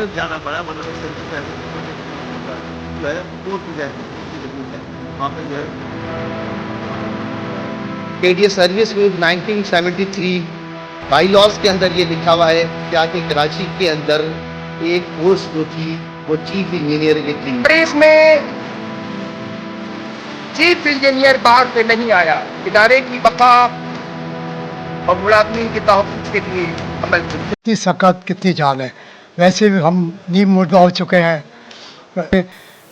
तुरंत जाना पड़ा, मतलब जो है कोर्ट में वहाँ पे जो है केडीए सर्विस में 1973 बाई लॉज के अंदर ये लिखा हुआ है क्या कि कराची के अंदर एक पोस्ट जो थी वो चीफ इंजीनियर की थी। इसमें चीफ इंजीनियर बाहर से नहीं आया, इदारे की बका और मुलाजमीन की तहफ़्फ़ुज़ के लिए अमल कितनी सख्त कितनी जान है। वैसे भी हम नीम मुर्दा हो चुके हैं।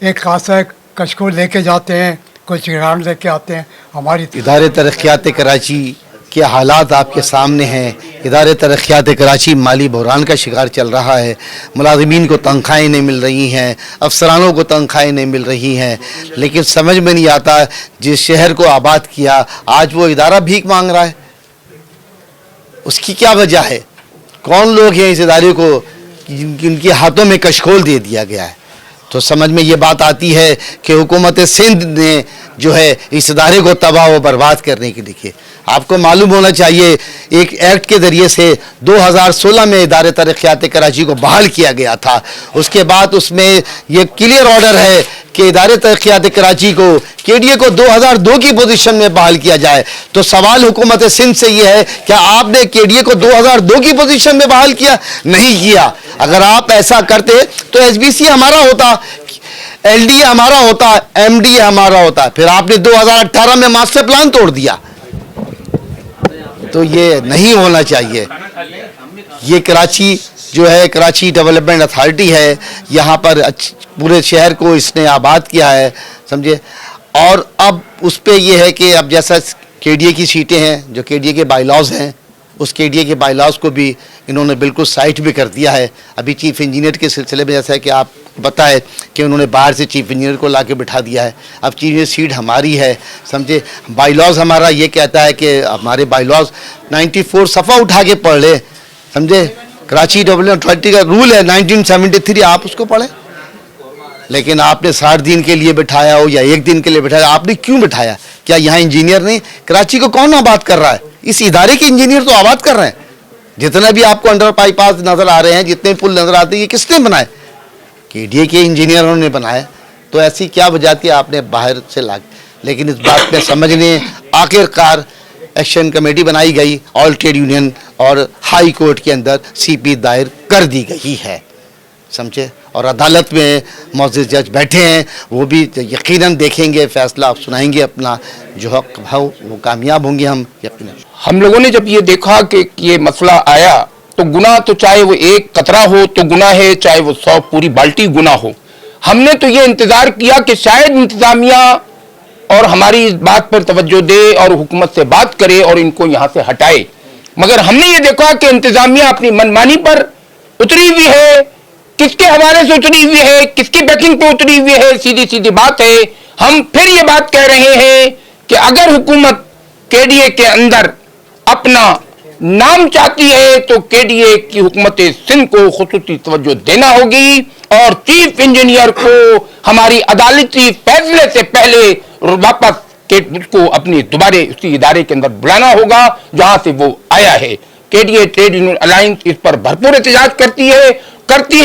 एक खासा कशको लेके जाते हैं, कुछ ग्रांड लेके आते हैं। हमारी इदारे तरक्यात कराची के हालात आपके सामने हैं। इदारे तरक्यात कराची माली बहरान का शिकार चल रहा है। मुलाजिमीन को तनख्वाहें नहीं मिल रही हैं, अफसरानों को तनख्वाहें नहीं मिल रही हैं, लेकिन समझ में नहीं आता जिस शहर को आबाद किया आज वो इदारा भीख मांग रहा है। उसकी क्या वजह है? कौन लोग हैं इस इदारे को जिनके हाथों में कशकोल दे दिया गया है? तो समझ में ये बात आती है कि हुकूमत सिंध ने जो है इस इदारे को तबाह व बर्बाद करने के लिए, आपको मालूम होना चाहिए एक एक्ट के ज़रिए से 2016 में इदारे तरक्यात कराची को बहाल किया गया था। उसके बाद उसमें ये क्लियर ऑर्डर है कि इदारे तरक्यात कराची को केडीए को 2002 की पोजीशन में बहाल किया जाए। तो सवाल हुकूमत सिंध से ये है क्या आपने केडीए को 2002 की पोजीशन में बहाल किया? नहीं किया। अगर आप ऐसा करते तो एसबीसी हमारा होता, एलडीए हमारा होता, एमडीए हमारा होता। फिर आपने 2018 में मास्टर प्लान तोड़ दिया। तो ये नहीं होना चाहिए। ये कराची जो है कराची डेवलपमेंट अथॉरिटी है, यहाँ पर पूरे शहर को इसने आबाद किया है, समझे। और अब उस पे ये है कि अब जैसा केडीए की सीटें हैं, जो केडीए के बाईलॉज हैं, उस केडीए के बाईलॉज को भी इन्होंने बिल्कुल साइट भी कर दिया है। अभी चीफ इंजीनियर के सिलसिले में जैसा है कि आप पता है कि उन्होंने बाहर से चीफ इंजीनियर को लाके बिठा दिया है। अब चीफ इंजीनियर सीट हमारी है, समझे। बाईलॉज हमारा ये कहता है कि हमारे बाईलॉज 94 सफ़ा उठा के पढ़ ले, समझे। कराची डेवलपमेंट अथॉरिटी का रूल है 1973, आप उसको पढ़ें। लेकिन आपने 60 दिन के लिए बिठाया हो या एक दिन के लिए बिठाया, आपने क्यों बिठाया? क्या यहाँ इंजीनियर नहीं? कराची को कौन आबाद कर रहा है? इस इदारे के इंजीनियर तो आबाद कर रहे हैं। जितना भी आपको अंडर बाईपास नज़र आ रहे हैं, जितने पुल नज़र आते हैं, ये किसने बनाए? केडीए के इंजीनियरों ने बनाया। तो ऐसी क्या वजह थी आपने बाहर से ला? लेकिन इस बात में समझने आखिरकार एक्शन कमेटी बनाई गई, ऑल ट्रेड यूनियन और हाई कोर्ट के अंदर सीपी दायर कर दी गई है, समझे। और अदालत में मौजूद जज बैठे हैं, वो भी यकीनन देखेंगे, फैसला आप सुनाएंगे अपना, जो हक है वो कामयाब होंगे हम यकीनन। हम लोगों ने जब ये देखा कि ये मसला आया तो गुनाह तो चाहे वो एक कतरा हो तो गुनाह है, चाहे वो 100 पूरी बाल्टी गुनाह हो। हमने तो ये इंतजार किया कि शायद इंतजामिया और हमारी इस बात पर तवज्जो दे और हुकूमत से बात करे और इनको यहाँ से हटाए, मगर हमने ये देखा कि इंतजामिया अपनी मनमानी पर उतरी हुई है। किसके हवाले से उतरी हुई है, किसकी बैकिंग पे उतरी हुई है, सीधी सीधी बात है। हम फिर ये बात कह रहे हैं कि अगर हुकूमत केडीए के अंदर अपना नाम चाहती है तो केडीए की हुकूमत सिंध को खुसूसी तवज्जो देना होगी और चीफ इंजीनियर को हमारी अदालती फैसले से पहले वापस के उसको अपनी दोबारे उसी इदारे के अंदर बुलाना होगा जहां से वो आया है। केडीए ट्रेड यूनियन अलायंस इस पर भरपूर एहतजाज करती है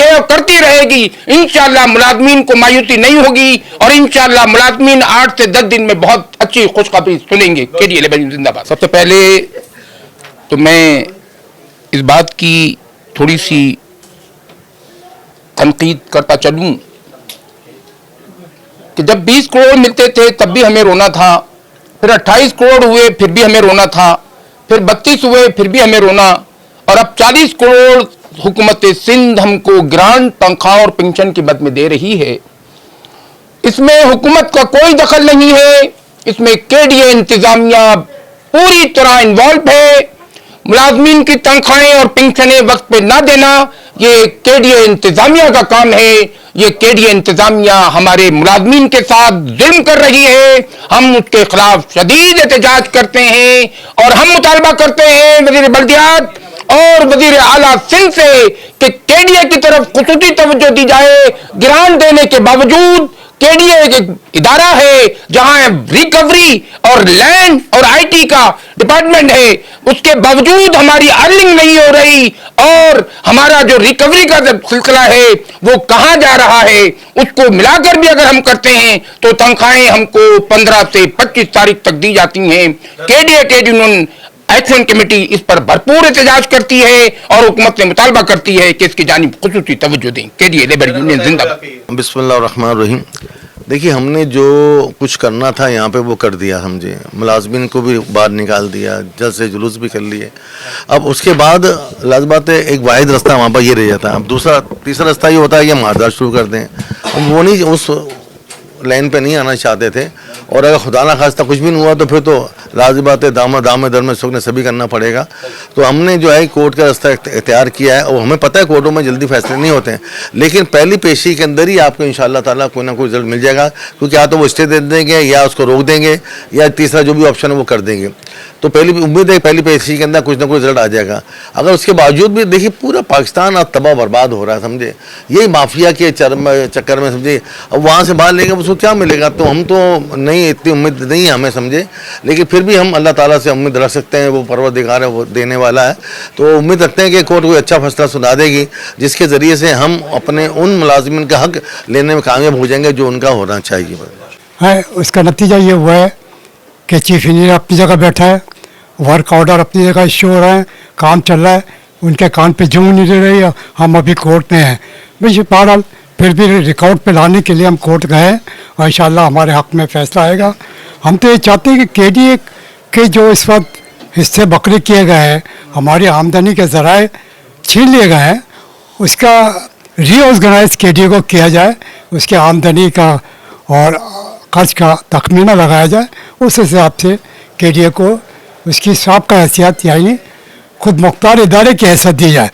और करती रहेगी। इंशाअल्लाह मुलाजमीन को मायूसी नहीं होगी और इंशाअल्लाह मुलाजमीन 8 से 10 दिन में बहुत अच्छी खुशखबरी सुनेंगे। केडीए लेबर यूनियन जिंदाबाद। सबसे पहले तो मैं इस बात की थोड़ी सी तनकीद करता चलूं कि जब 20 करोड़ मिलते थे तब भी हमें रोना था, फिर 28 करोड़ हुए फिर भी हमें रोना था, फिर 32 हुए फिर भी हमें रोना, और अब 40 करोड़ हुकूमत सिंध हमको ग्रांट, तनख्वाह और पेंशन की बद में दे रही है। इसमें हुकूमत का कोई दखल नहीं है, इसमें केडीए इंतजामिया पूरी तरह इन्वॉल्व है। मुलाजमीन की तनख्वाहें और पेंशनें वक्त पे ना देना ये केडीए इंतजामिया का काम है। ये केडीए इंतजामिया हमारे मुलाजमीन के साथ जुल्म कर रही है। हम उसके खिलाफ शदीद एहतजाज करते हैं और हम मुतालबा करते हैं वजीर बल्दियात और वजीर आला सिंध से कि केडीए की तरफ खुसूसी तवज्जो दी जाए। ग्रांट देने के बावजूद केडीए एक इदारा है जहां रिकवरी और लैंड और आईटी का डिपार्टमेंट है, उसके बावजूद हमारी अर्निंग नहीं हो रही और हमारा जो रिकवरी का सिलसिला है वो कहां जा रहा है, उसको मिलाकर भी अगर हम करते हैं तो तनख्वाहें हमको 15 से 25 तारीख तक दी जाती हैं। KDA trade union action committee इस पर भरपूर एहतजाज करती है और हुकूमत से मुतालबा करती है कि इसकी जानिब खुसूसी तवज्जो दें। केडीए लेबर यूनियन जिंदाबाद। बिस्मिल्लाहिर्रहमानिर्रहीम। देखिए, हमने जो कुछ करना था यहाँ पे वो कर दिया, समझे। मुलाजमिन को भी बाहर निकाल दिया, जल्द से जुलूस भी कर लिए। अब उसके बाद लाज़िम बात है, एक वाहिद रास्ता वहाँ पर ये रह जाता है। अब दूसरा तीसरा रास्ता ये होता है कि मारदार शुरू कर दें। अब वो नहीं, उस लाइन पे नहीं आना चाहते थे। और अगर खुदा ना खास्ता कुछ भी नहीं हुआ तो फिर तो लाज़िम बात है दाम दर में सुख ने सभी करना पड़ेगा। तो हमने जो है कोर्ट का रास्ता इख्तियार किया है और हमें पता है कोर्टों में जल्दी फैसले नहीं होते हैं, लेकिन पहली पेशी के अंदर ही आपको इंशाअल्लाह ताला कोई ना कोई रिजल्ट मिल जाएगा, क्योंकि या तो वो स्टे दे देंगे या उसको रोक देंगे या तीसरा जो भी ऑप्शन है वो कर देंगे। तो पहली उम्मीद है पहली पेशी के अंदर कुछ ना कुछ रिजल्ट आ जाएगा। अगर उसके बावजूद भी देखिए पूरा पाकिस्तान अब तबाह बर्बाद हो रहा है, समझे, यही माफिया के चक्कर में, समझे। अब वहाँ से बाहर लेंगे उसको क्या मिलेगा? तो हम तो नहीं, इतनी उम्मीद नहीं है हमें, समझे, लेकिन फिर भी हम अल्लाह ताला से उम्मीद रख सकते हैं, वो परवरदिगार है, वो देने वाला है। तो उम्मीद रखते हैं कि कोर्ट कोई अच्छा फैसला सुना देगी जिसके ज़रिए से हम अपने उन मुलाजिमिन का हक लेने में कामयाब हो जाएंगे जो उनका होना चाहिए है। उसका नतीजा ये हुआ है कि चीफ इंजीनियर अपनी जगह बैठा है, वर्क ऑर्डर अपनी जगह इशू हो रहा है, काम चल रहा है, उनके कान पे जूं नहीं दे रही है। हम अभी कोर्ट में हैं। भाई बहरहाल फिर भी रिकॉर्ड पे लाने के लिए हम कोर्ट गए और इंशाल्लाह हमारे हक़ में फ़ैसला आएगा। हम तो ये चाहते हैं कि केडीए के जो इस वक्त हिस्से बकरी किए गए हैं, हमारी आमदनी के ज़राए छीन लिए गए हैं, उसका रीऑर्गेनाइज केडीए को किया जाए, उसके आमदनी का और खर्च का तखमीना लगाया जाए, उस हिसाब से केडीए को उसकी साबिक़ा हैसियत यानी खुद मुख्तार इदारे की हैसियत दी जाए।